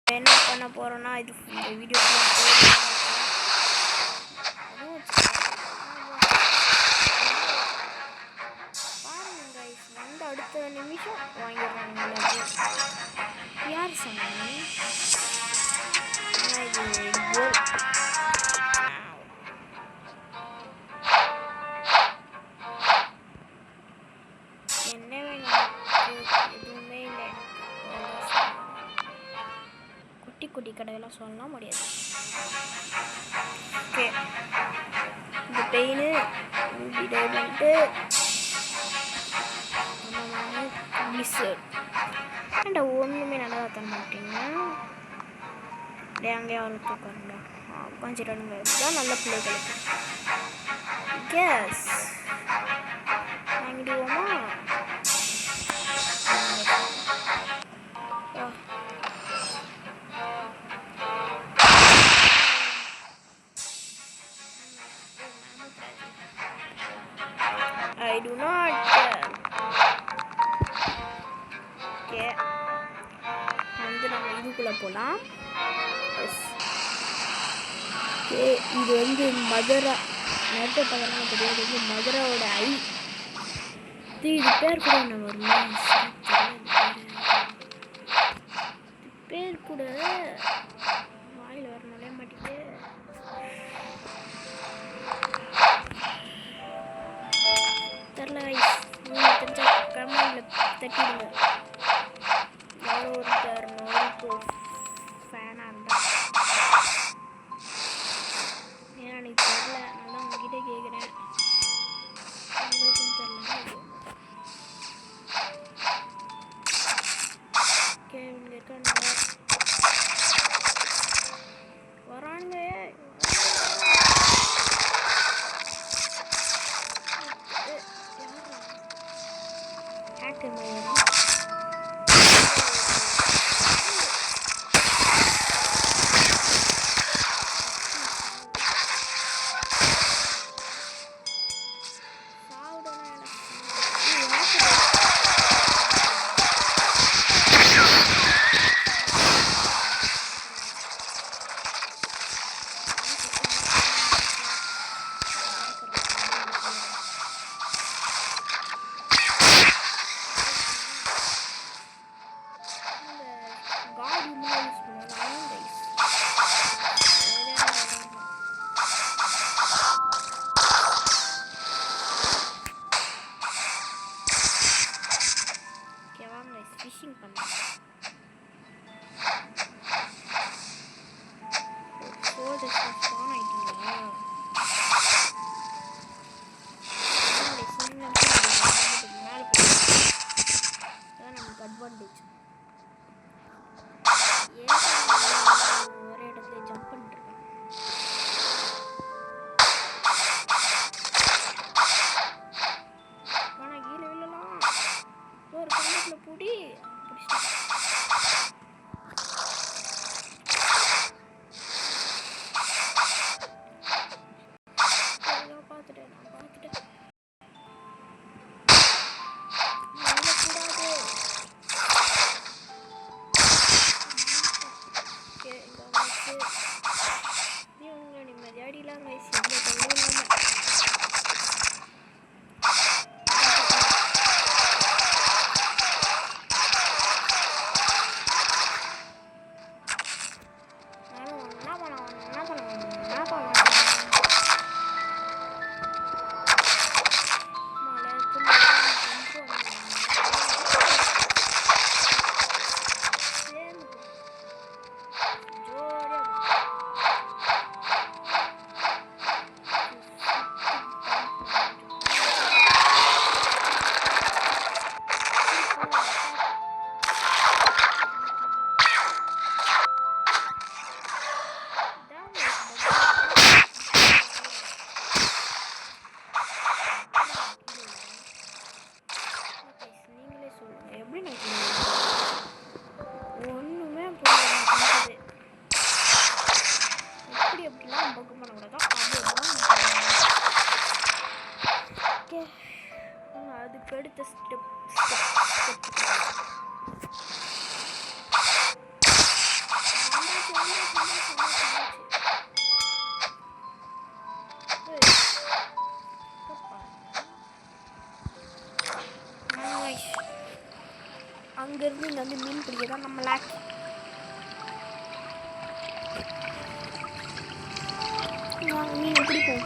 என்ன பண்ண போகிறோன்னா இது இந்த வீடியோ பாருங்க கைஸ் வந்து அடுத்த நிமிஷம் வாங்கிடுறாங்க. யார் சொன்னாங்க இது என்ன வேணும்? எதுவுமே இல்லை. குட்டி குட்டி கடையெல்லாம் சொல்ல முடியாது. ஓகே இந்த பெயின் வீடியோ பண்ணிட்டு ஏன்டா ஒன்றுமே நல்லா தர மாட்டீங்க. அங்கேயே அவளுக்கு உட்காருங்க உட்காந்துட்டானுங்க. இதுதான் நல்ல பிள்ளைகளுக்கு. Case வாங்கிடுவோமா? I do not okay வந்து நம்ம இதுக்குள்ள போலாம். ஓகே இது வந்து மதுரா நேரத்தை பார்க்கறதுக்கு தெரியாது. இது மதுராவோட இது பேர் கூட என்ன வரும்? பேர் கூட வாயில் வர நுழைய மாட்டேங்குது. தெரில நீங்கள் தெரிஞ்ச கமெண்டில் தட்டிடுங்க. யாரோ ஒருத்தர் நோய்க்கு ஃபேனாக இருந்தால் ஏன்னா எனக்கு தெரில. நான் தான் உங்ககிட்ட கேட்குறேன். உங்களுக்கும் தெரில. ஓகே இங்கே இருக்கானுங்க வரானுங்க. ஃபிஷிங் பண்ணலாம். ஸ்பான் ஆயிட்டீங்களா? மேலே போய் நமக்கு அட்வான்டேஜ். ஒரே இடத்துல ஜம்ப் பண்ணிட்டு ஆனால் கீழே விழலாம். ஒரு கண்ணத்தில் பூடி அதுக்கு அடுத்த ஸ்டெப் இதுதான் நம்ம லாக்கி. மீன் பிடிப்போம்.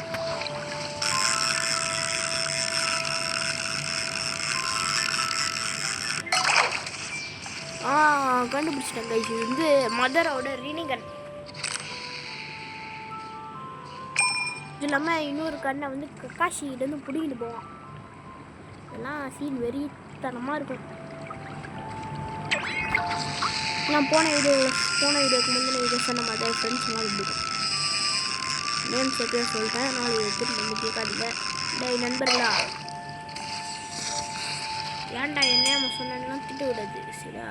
கண்டுபிடிச்சிட்டேன் கைஸ். இது வந்து மதரோட ரினிகன். இது இல்லாமல் இன்னொரு கண்ணை வந்து கக்காஷிகிட்டேருந்து பிடிக்கிட்டு போவான். இதெல்லாம் சீன் வெறித்தனமாக இருக்கும். நான் போன வீடியோக்கு முந்தின வீடியோ சொன்ன மாதிரி ஃப்ரெண்ட்ஸ்லாம் இருக்கும். நேம் சேர்த்து சொல்லிட்டேன். நாளைக்கு எடுத்துட்டு வந்து கேட்காதீங்க. டேய் நண்பர்களா, ஏன்டா என்ன நம்ம சொன்னேன்னா திட்டு விடாது சரியா?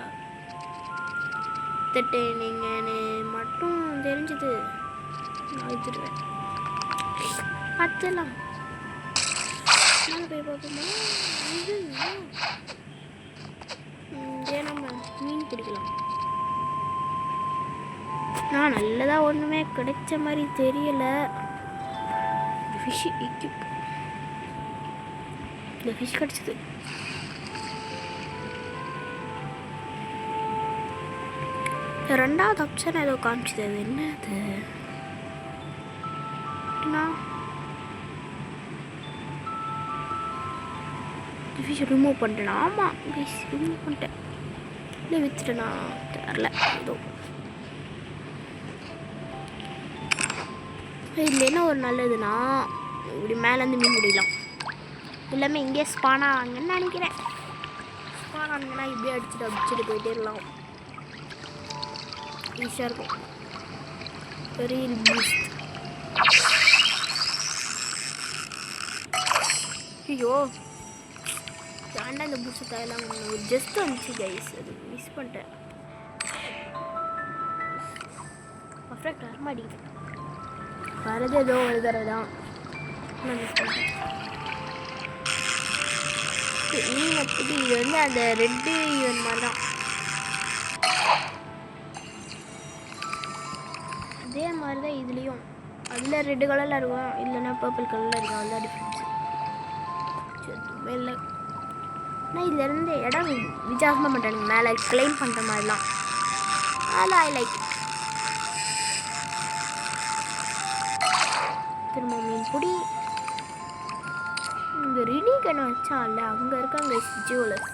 திட்டு நீங்கள் மட்டும் தெரிஞ்சது நான் எடுத்துடுவேன். பார்த்துலாம் மேலே போய் பார்ப்போமா? இதே நம்ம மீன் பிடிக்கலாம். நான் நல்லதாக ஒன்றுமே கிடைச்ச மாதிரி தெரியல. ஃபிஷ் எக்யூப் இந்த ஃபிஷ் கிடச்சிது. ரெண்டாவது ஆப்ஷன் ஏதோ காமிச்சது. அது என்ன? அது ஃபிஷ் ரிமூவ் பண்ணிட்டேன். ஆமாம் ஃபிஷ் ரிமூவ் பண்ணிட்டேன். இல்லை விற்றுட்டேனா தெரில. ஏதோ இதில் என்ன ஒரு நல்லதுன்னா இப்படி மேலேருந்து மீன் முடியலாம். எல்லாமே இங்கே ஸ்பானா அங்கன்னு நினைக்கிறேன். ஸ்பானா அங்கன்னா இப்படியே அடிச்சுட்டு போயிட்டே இருக்கலாம். ஈஸியாக இருக்கும். Reel boost. ஐயோ ஏன்டா இந்த பூஸ்ட் தேவையில்லாம் ஒரு ஜஸ்ட் வந்துச்சு கைஸ். அது மிஸ் பண்ணிட்டேன். பர்ஃபெக்ட் வரமாடி வரது ஏதோ ஒரு தடவை தான் நான் மிஸ் பண்ணிட்டேன். நீங்கள் இது வந்து அந்த ரெட்டு ஈவன் மாதிரி தான். அதே மாதிரி தான் இதுலேயும். அதில் ரெட்டு கலரில் இருக்கும், இல்லைன்னா பர்பிள் கலரில் இருக்கும். அதுதான் டிஃப்ரென்ஸ். இல்லை ஆனால் இதுலேருந்து இடம் வித்தியாசமாக பண்ணுறாங்க. மேலே கிளைம் பண்ணுற மாதிரிலாம். அதெல்லாம் ஐ லைக். திரும்ப மீன் பிடி. இந்த ரினிகன் வச்சால அங்கே இருக்காங்க ஜுவலர்ஸ்.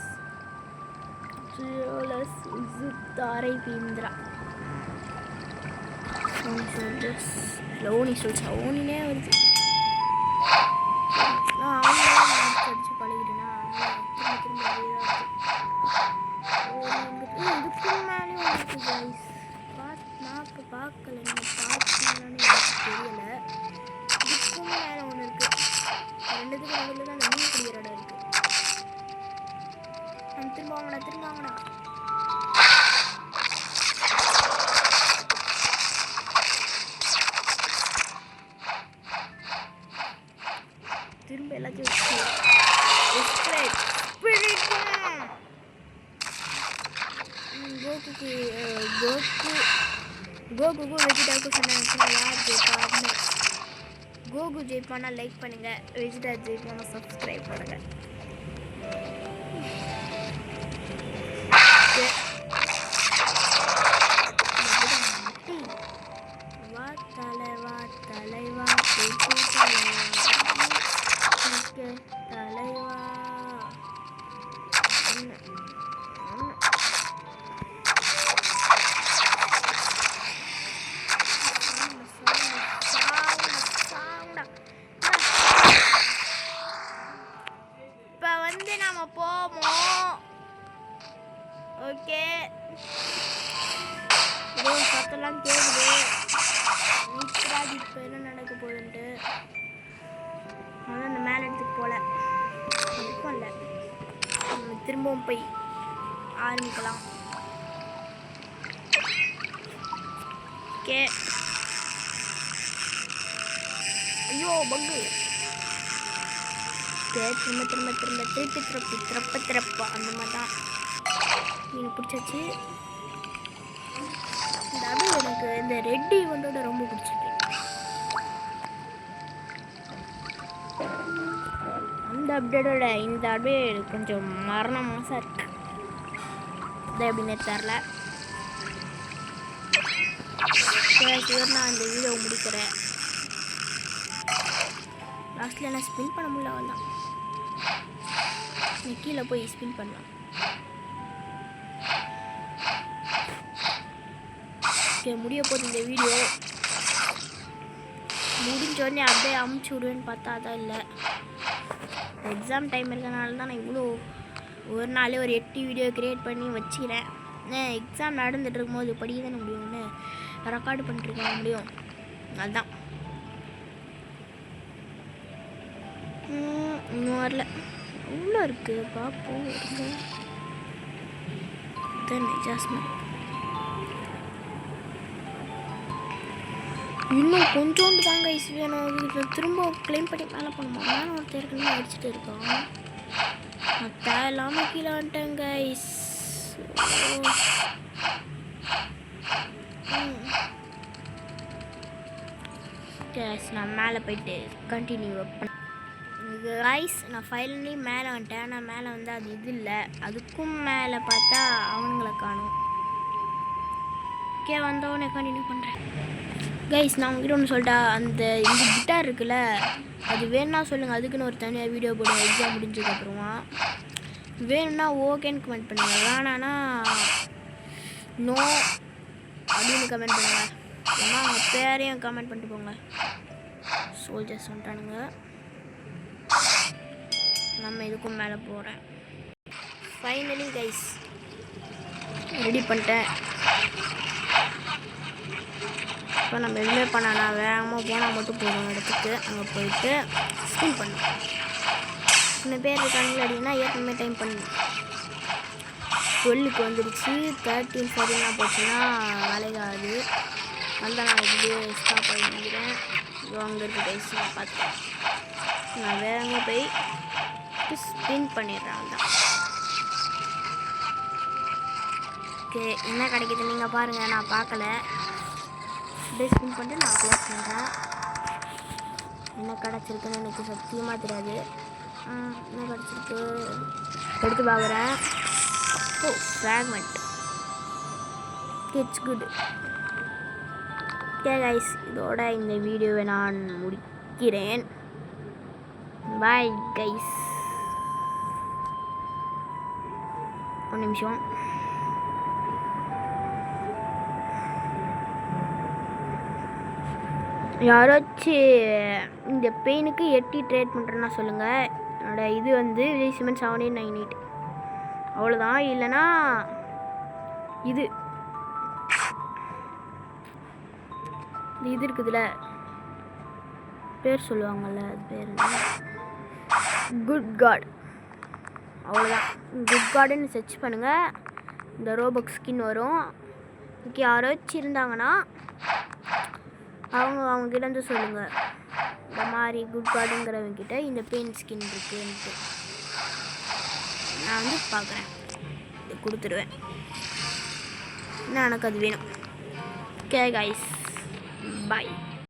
தாரை பீந்திரா லோனி சொல்லிச்சா ஓனினே வருது. நான் அவங்க அடிச்சு பழகிட்டேன்னா திரும்ப இதுக்கு மேலே வந்துருக்கு கைஸ். நான் இப்போ பார்க்கல. நீங்கள் பார்த்தீங்கன்னு எனக்கு தெரியல. இதுக்கும் மேலே ஒன்று இருக்குது. ரெண்டுத்துக்கு நடுவில் தான் அந்த மீன் பிடிக்கிற இடம் இருக்குது. திரும்ப வாங்கடா. திரும்ப எல்லாத்தையும் கோகுக்கும் வெஜிடாவுக்கும் சொன்னாங்க யார் ஜெயிப்பான்னு. கோகு ஜெயிப்பானா லைக் பண்ணுங்கள். வெஜிடா ஜெயிப்பானா சப்ஸ்கிரைப் பண்ணுங்கள். தலைவா இப்போ வந்து நாம போவோம். ஓகே இதோ சத்தெல்லாம் கேட்குது. நிற்கிறாது இப்போ என்ன நடக்க போகுதுன்ட்டு. ஆனால் அந்த மேலே இடத்துக்கு போகல. இருக்கும் இல்லை நம்ம திரும்பவும் போய் ஆரம்பிக்கலாம். ஓகே ஐயோ பங்கு. திருப்ப அந்த மாதிரி தான் மீன் பிடிச்சாச்சு. அதாவது எனக்கு இந்த ரெட் ஈவெண்ட்டோட ரொம்ப பிடிச்சிருக்கு. அந்த அப்டேட்டோட இந்த அப்டேட் கொஞ்சம் மரண மாசம் இருக்கு. இதை எப்படின்னே தெரில. நான் இந்த வீடியோ முடிக்கிறேன். லாஸ்ட்டில் என்ன ஸ்பின் பண்ண முடியல, அவள் தான். நீ கீழே போய் ஸ்பின் பண்ணலாம். ஓகே, முடிய போகுது இந்த வீடியோ. முடிஞ்சோடனே அப்படியே அமுச்சு விடுவேன்னு பார்த்தா அதான் இல்லை. எக்ஸாம் டைம் இருக்கிறனால தான் நான் இவ்வளோ ஒரு நாளே ஒரு 8 வீடியோ க்ரியேட் பண்ணி வச்சுக்கிறேன். எக்ஸாம் நடந்துட்டு இருக்கும்போது படிக்க தானே முடியும்னு ரெக்கார்டு பண்ணிட்டுருக்க முடியும். அதுதான் இன்னும் வரல. அவ்வளோ இருக்குது பார்ப்போம். ஜாஸ்மின் இன்னும் கொஞ்சோண்டு தாங்க ஐஸ் வேணும். இது திரும்ப கிளைம் பண்ணி மேலே பண்ணுமா? மேலே ஒருத்தர் ஏற்கனவே அடிச்சுட்டு இருக்கான். நான் தேவையில்லாமல் கீழே வந்துட்டேங்க ஐஸ். நான் மேலே போயிட்டு கண்டினியூ பண்ணேன் ஐஸ். நான் ஃபைனலி மேலே வந்துட்டேன். ஆனால் மேலே வந்து அது இது இல்லை. அதுக்கும் மேலே பார்த்தா அவனுங்களை காணும். ஓகே, வந்தவொடனே கண்டினியூ பண்ணுறேன் கைஸ். நான் உங்ககிட்ட ஒன்று சொல்லிட்டா, இந்த கிட்டார் இருக்குல்ல, அது வேணும்னா சொல்லுங்கள். அதுக்குன்னு ஒரு தனியாக வீடியோ போடுவேன் எக்ஸாம் முடிஞ்சதுக்கப்புறமா. வேணும்னா ஓகேன்னு கமெண்ட் பண்ணுங்கள், வேணான்னா நோ அப்படின்னு கமெண்ட் பண்ணுங்கள். ஏன்னா அவங்க பேரையும் கமெண்ட் பண்ணிட்டு போங்க. சோல்ஜர்ஸ் வந்துட்டானுங்க. நம்ம இதுக்கும் மேலே போகிறேன். ஃபைனலி கைஸ் ரெடி பண்ணிட்டேன். இப்போ நம்ம எதுவுமே பண்ணா வேகமாக போனால் மட்டும் போதும் இடத்துக்கு. அங்கே போயிட்டு ஸ்பின் பண்ணணும். சின்ன பேர் இருக்காங்களே அப்படின்னா ஏற்கனவே டைம் பண்ணணும். 12க்கு வந்துடுச்சு. 13 சரிலாம் போச்சுன்னா வேலைக்காது. வந்தால் நான் இப்படியே ஸ்டாப் பண்ணிக்கிறேன். இது அங்கே இருக்க கைஸ் நான் பார்த்தேன். நான் வேகமாக போய் ஸ்பின் பண்ணிடுறேன். அதுதான் ஓகே. என்ன கிடைக்கிது நீங்கள் பாருங்கள், நான் பார்க்கல. அப்படியே ஸ்பின் பண்ணிட்டு நான் க்ளோஸ் பண்ணுறேன். என்ன கிடச்சிருக்குன்னு எனக்கு சத்தியமாக தெரியாது. என்ன கிடச்சிருக்கு எடுத்து பார்க்குறேன். Oh, fragment. It's good. Okay guys, இதோட இந்த வீடியோவை நான் முடிக்கிறேன். Bye guys. ஒரு நிமிஷம். யாராச்சும் இந்த பெயினுக்கு 8 ட்ரேட் பண்ணுறேன்னா சொல்லுங்கள். என்னோடய இது வந்து விஜய் 7898 அவ்வளோதான். இல்லைன்னா இது இருக்குதுல்ல, பேர் சொல்லுவாங்கள்ல, அது பேர் குட் காட். அவ்வளோதான். குட் கார்டுன்னு சர்ச் பண்ணுங்கள், இந்த ரோபக் ஸ்கின் வரும். ஓகே, யாராச்சும் இருந்தாங்கன்னா அவங்ககிட்ட வந்து சொல்லுங்கள், இந்த மாதிரி குட் கார்டுங்கிறவங்கிட்ட இந்த பெயின் ஸ்கின் இருக்குன்ட்டு. நான் வந்து பார்க்குறேன், இது கொடுத்துருவேன். நான் எனக்கு அது வேணும். ஓகே கைஸ், பாய்.